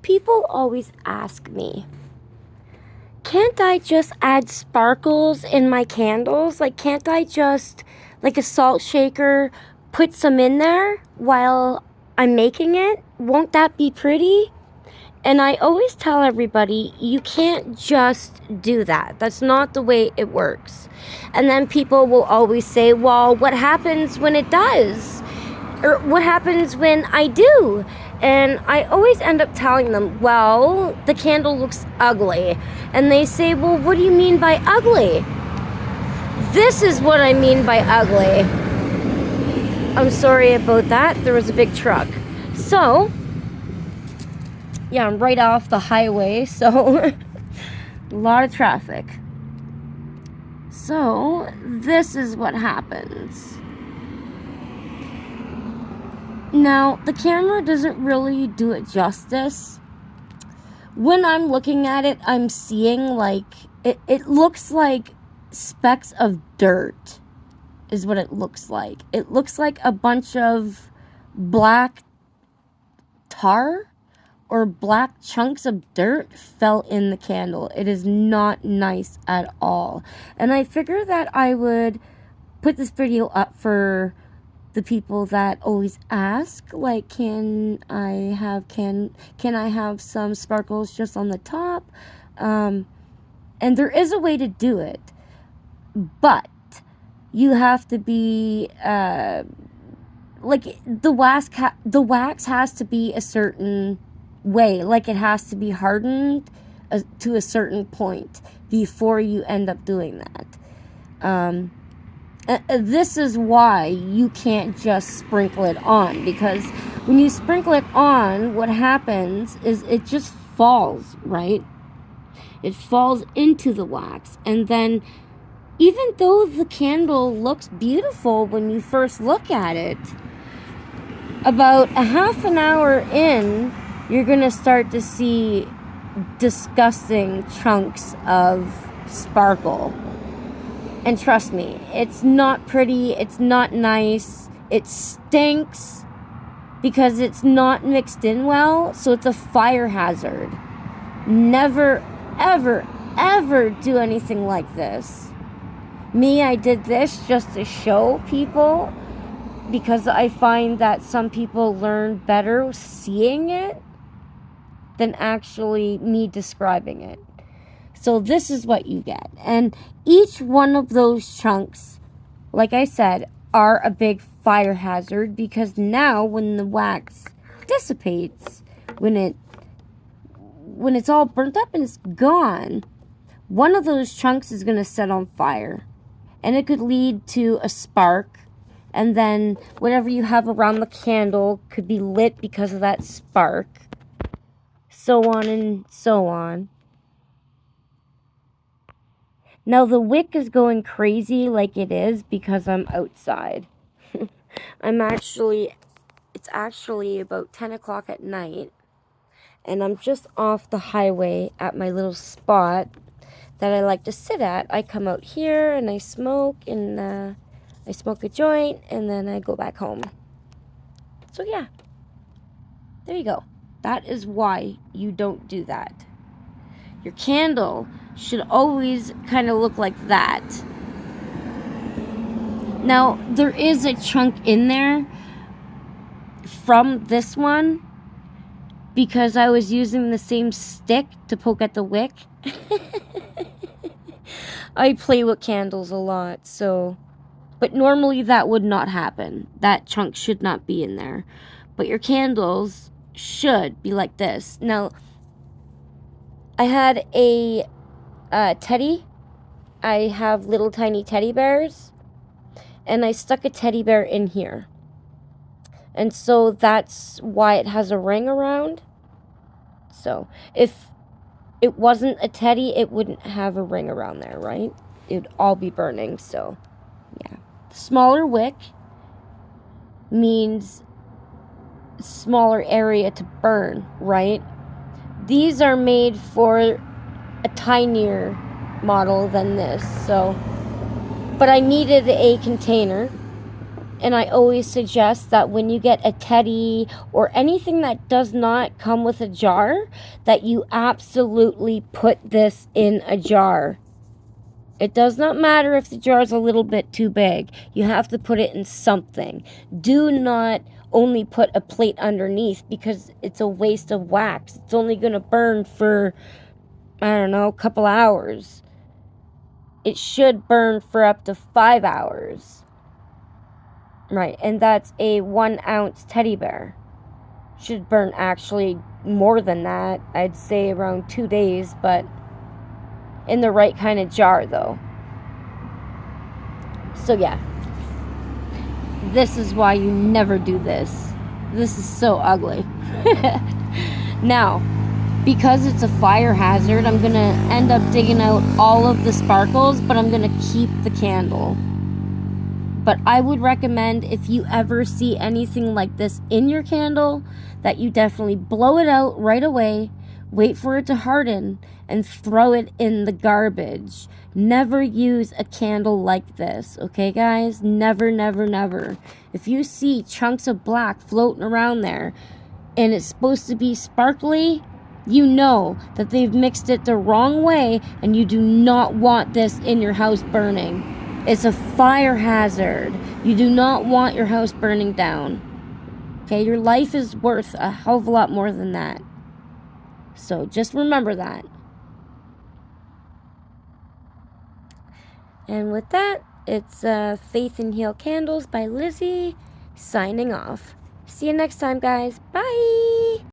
people always ask me, can't I just add sparkles in my candles? Like, can't I just, like a salt shaker, put some in there while I'm making it? Won't that be pretty? And I always tell everybody, you can't just do that. That's not the way it works. And then people will always say, well, what happens when it does? Or what happens when I do? And I always end up telling them, well, the candle looks ugly. And they say, well, what do you mean by ugly? This is what I mean by ugly. I'm sorry about that. There was a big truck. So, yeah, I'm right off the highway, so a lot of traffic. So, this is what happens. Now, the camera doesn't really do it justice. When I'm looking at it, I'm seeing like, it looks like specks of dirt is what it looks like. It looks like a bunch of black tar or black chunks of dirt fell in the candle. It is not nice at all. And I figured that I would put this video up for the people that always ask, like, can I have some sparkles just on the top? And there is a way to do it, but you have to be like the wax has to be a certain way, like it has to be hardened to a certain point before you end up doing that. This is why you can't just sprinkle it on, because when you sprinkle it on, what happens is it just falls, right? It falls into the wax, and then even though the candle looks beautiful when you first look at it, about a half an hour in, you're gonna start to see disgusting chunks of sparkle. And trust me, it's not pretty, it's not nice, it stinks because it's not mixed in well, so it's a fire hazard. Never, ever, ever do anything like this. Me, I did this just to show people, because I find that some people learn better seeing it than actually me describing it. So this is what you get. And each one of those chunks, like I said, are a big fire hazard, because now when the wax dissipates, when it's all burnt up and it's gone, one of those chunks is going to set on fire. And it could lead to a spark. And then whatever you have around the candle could be lit because of that spark. So on and so on. Now the wick is going crazy like it is because I'm outside. It's actually about 10 o'clock at night. And I'm just off the highway at my little spot that I like to sit at. I come out here and I smoke, and I smoke a joint, and then I go back home. So yeah, there you go. That is why you don't do that. Your candle should always kind of look like that. Now, there is a chunk in there from this one because I was using the same stick to poke at the wick. I play with candles a lot, so... But normally that would not happen. That chunk should not be in there. But your candles should be like this. Now, I had a teddy. I have little tiny teddy bears. And I stuck a teddy bear in here. And so that's why it has a ring around. So, if it wasn't a teddy, it wouldn't have a ring around there, right? It would all be burning, so, yeah. Smaller wick means smaller area to burn, right? These are made for a tinier model than this, so. But I needed a container, And I always suggest that when you get a teddy or anything that does not come with a jar, that you absolutely put this in a jar. It does not matter if the jar is a little bit too big. You have to put it in something. Do not only put a plate underneath, because it's a waste of wax. It's only going to burn for, I don't know, a couple hours. It should burn for up to 5 hours. Right, and that's a 1 ounce teddy bear. Should burn actually more than that. I'd say around 2 days, but in the right kind of jar though. So yeah, this is why you never do this. This is so ugly. Now, because it's a fire hazard, I'm gonna end up digging out all of the sparkles, but I'm gonna keep the candle. But I would recommend, if you ever see anything like this in your candle, that you definitely blow it out right away, wait for it to harden, and throw it in the garbage. Never use a candle like this, okay, guys? Never, never, never. If you see chunks of black floating around there, and it's supposed to be sparkly, you know that they've mixed it the wrong way, and you do not want this in your house burning. It's a fire hazard. You do not want your house burning down. Okay, your life is worth a hell of a lot more than that. So just remember that. And with that, it's Faith and Heal Candles by Lizzie, signing off. See you next time, guys. Bye!